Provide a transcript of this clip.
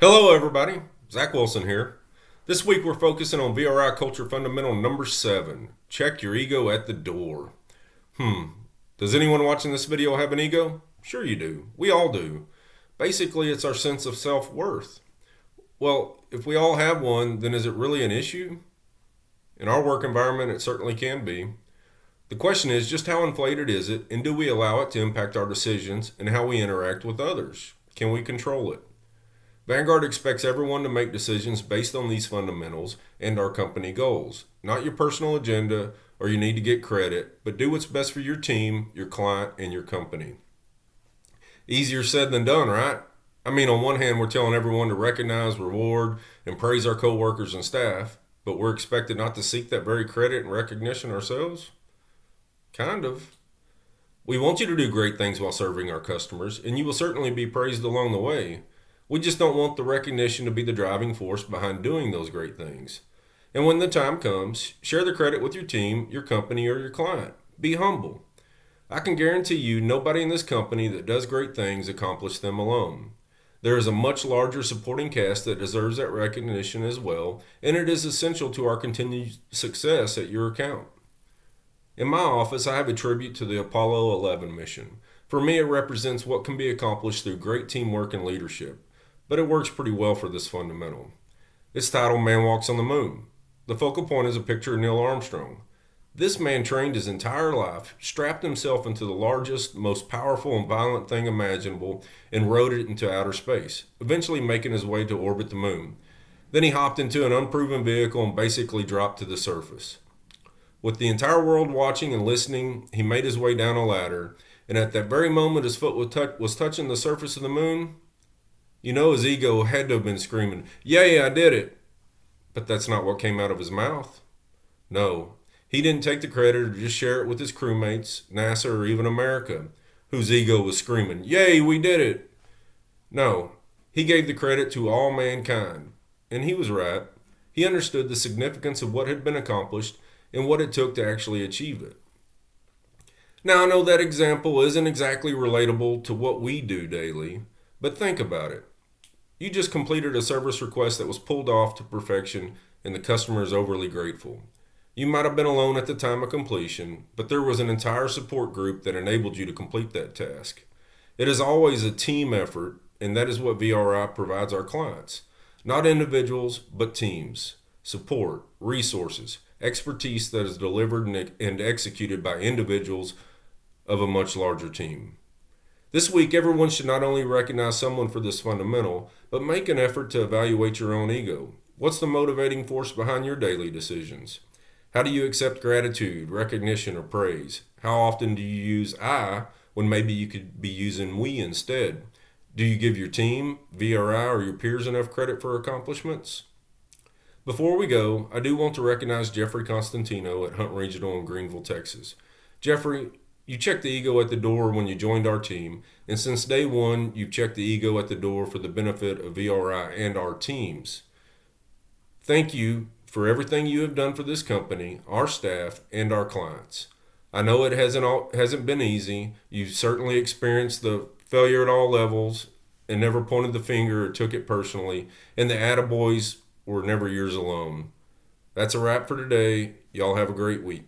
Hello, everybody. Zach Wilson here. This week we're focusing on VRI culture fundamental number 7. Check your ego at the door. Does anyone watching this video have an ego? Sure you do. We all do. Basically, it's our sense of self-worth. Well, if we all have one, then is it really an issue? In our work environment, it certainly can be. The question is just how inflated is it, and do we allow it to impact our decisions and how we interact with others? Can we control it? Vanguard expects everyone to make decisions based on these fundamentals and our company goals, not your personal agenda or you need to get credit, but do what's best for your team, your client, and your company. Easier said than done, right? I mean, on one hand, we're telling everyone to recognize, reward, and praise our coworkers and staff, but we're expected not to seek that very credit and recognition ourselves? Kind of. We want you to do great things while serving our customers, and you will certainly be praised along the way. We just don't want the recognition to be the driving force behind doing those great things. And when the time comes, share the credit with your team, your company, or your client. Be humble. I can guarantee you nobody in this company that does great things accomplishes them alone. There is a much larger supporting cast that deserves that recognition as well, and it is essential to our continued success at your account. In my office, I have a tribute to the Apollo 11 mission. For me, it represents what can be accomplished through great teamwork and leadership. But it works pretty well for this fundamental. It's titled Man Walks on the Moon. The focal point is a picture of Neil Armstrong. This man trained his entire life, strapped himself into the largest, most powerful and violent thing imaginable, and rode it into outer space, eventually making his way to orbit the moon. Then he hopped into an unproven vehicle and basically dropped to the surface. With the entire world watching and listening, he made his way down a ladder, and at that very moment his foot was touching the surface of the moon, you know his ego had to have been screaming, "Yay, I did it!" But that's not what came out of his mouth. No, he didn't take the credit or just share it with his crewmates, NASA, or even America, whose ego was screaming, "Yay, we did it!" No, he gave the credit to all mankind. And he was right. He understood the significance of what had been accomplished and what it took to actually achieve it. Now, I know that example isn't exactly relatable to what we do daily, but think about it. You just completed a service request that was pulled off to perfection and the customer is overly grateful. You might have been alone at the time of completion, but there was an entire support group that enabled you to complete that task. It is always a team effort, and that is what VRI provides our clients. Not individuals, but teams. Support, resources, expertise that is delivered and executed by individuals of a much larger team. This week, everyone should not only recognize someone for this fundamental, but make an effort to evaluate your own ego. What's the motivating force behind your daily decisions? How do you accept gratitude, recognition, or praise? How often do you use I when maybe you could be using we instead? Do you give your team, VRI, or your peers enough credit for accomplishments? Before we go, I do want to recognize Jeffrey Constantino at Hunt Regional in Greenville, Texas. Jeffrey, you checked the ego at the door when you joined our team, and since day one, you've checked the ego at the door for the benefit of VRI and our teams. Thank you for everything you have done for this company, our staff, and our clients. I know it hasn't been easy. You've certainly experienced the failure at all levels and never pointed the finger or took it personally, and the attaboys were never yours alone. That's a wrap for today. Y'all have a great week.